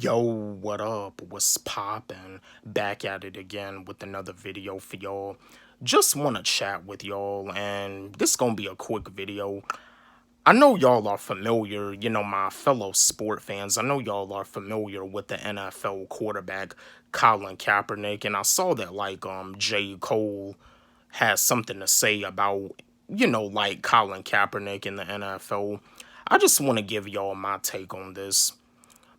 Yo, what up? What's poppin'? Back at it again with another video for y'all. Just want to chat with y'all, and this gonna be a quick video. I know y'all are familiar, my fellow sport fans. I know y'all are familiar with the NFL quarterback Colin Kaepernick, and I saw that J. Cole has something to say about, like Colin Kaepernick in the NFL. I just want to give y'all my take on this.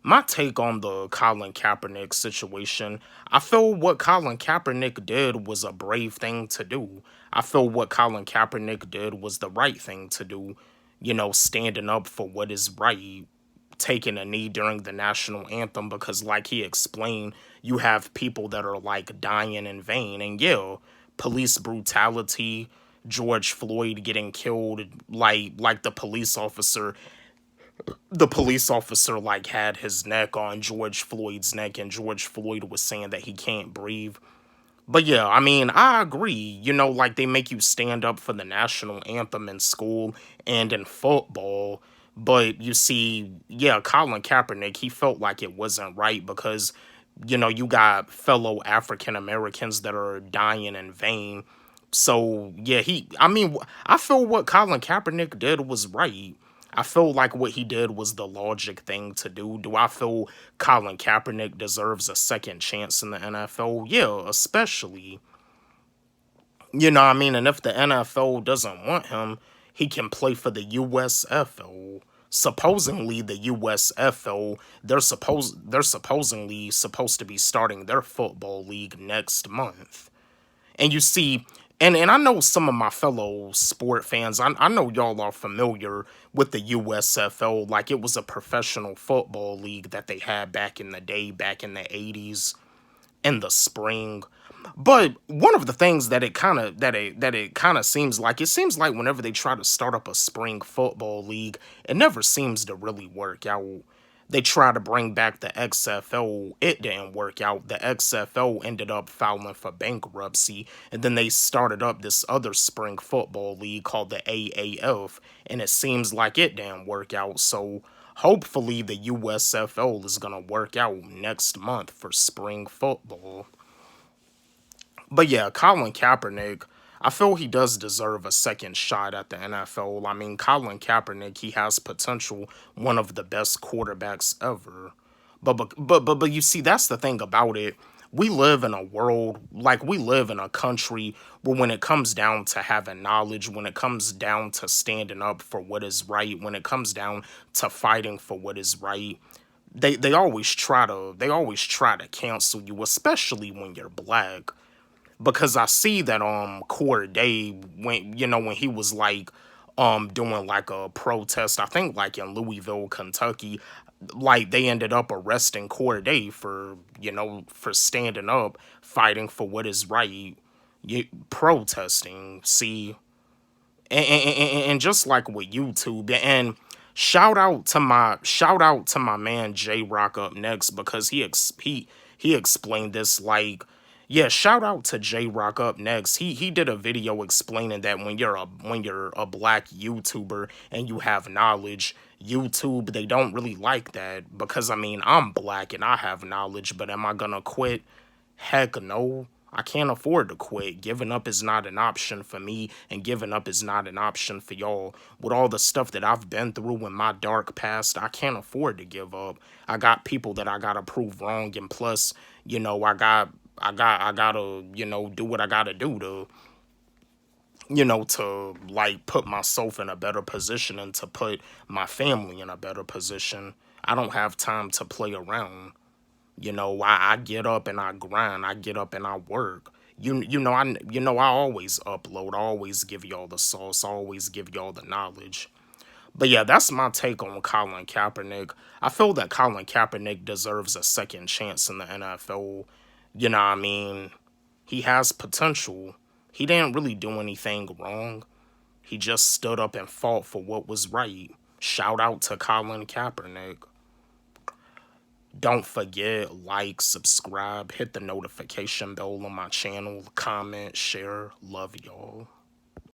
My take on the Colin Kaepernick situation, I feel what Colin Kaepernick did was a brave thing to do. I feel what Colin Kaepernick did was the right thing to do. Standing up for what is right, taking a knee during the national anthem because, like he explained, you have people that are like dying in vain. And yeah, police brutality, George Floyd getting killed, like the police officer like had his neck on George Floyd's neck, and George Floyd was saying that he can't breathe. But yeah, I mean, I agree. Like they make you stand up for the national anthem in school and in football. But you see, yeah, Colin Kaepernick, he felt like it wasn't right because, you got fellow African Americans that are dying in vain. So yeah, I feel what Colin Kaepernick did was right. I feel like what he did was the logic thing to do. Do I feel Colin Kaepernick deserves a second chance in the NFL? Yeah, especially. And if the NFL doesn't want him, he can play for the USFL. Supposedly the USFL, they're supposedly supposed to be starting their football league next month. And you see, and I know some of my fellow sport fans, I know y'all are familiar with the USFL. Like it was a professional football league that they had back in the day, back in the 80s, in the spring. But one of the things that it kind of seems like whenever they try to start up a spring football league, it never seems to really work out. They try to bring back the XFL, it didn't work out. The XFL ended up filing for bankruptcy, and then they started up this other spring football league called the AAF, and it seems like it didn't work out. So hopefully the USFL is gonna work out next month for spring football. But yeah, Colin Kaepernick, I feel he does deserve a second shot at the NFL. I mean, Colin Kaepernick, he has potential, one of the best quarterbacks ever. But you see, that's the thing about it. We live in a world, like we live in a country where when it comes down to having knowledge, when it comes down to standing up for what is right, when it comes down to fighting for what is right, they always try to cancel you, especially when you're black, because I see that Corday, when he was like doing like a protest, I think like in Louisville, Kentucky, like they ended up arresting Corday for for standing up, fighting for what is right, protesting. See, and just like with YouTube, and shout out to my man J Rock up next because he explained this like, yeah, shout out to J Rock up next. He did a video explaining that when you're a black YouTuber and you have knowledge, YouTube, they don't really like that because I mean, I'm black and I have knowledge, but am I gonna quit? Heck no. I can't afford to quit. Giving up is not an option for me, and giving up is not an option for y'all. With all the stuff that I've been through in my dark past, I can't afford to give up. I got people that I gotta prove wrong, and plus, I gotta, do what I gotta do to like put myself in a better position and to put my family in a better position. I don't have time to play around. I get up and I grind. I get up and I work. I always upload. I always give y'all the sauce. I always give y'all the knowledge. But yeah, that's my take on Colin Kaepernick. I feel that Colin Kaepernick deserves a second chance in the NFL. You know what I mean? He has potential. He didn't really do anything wrong. He just stood up and fought for what was right. Shout out to Colin Kaepernick. Don't forget, like, subscribe, hit the notification bell on my channel, comment, share. Love y'all.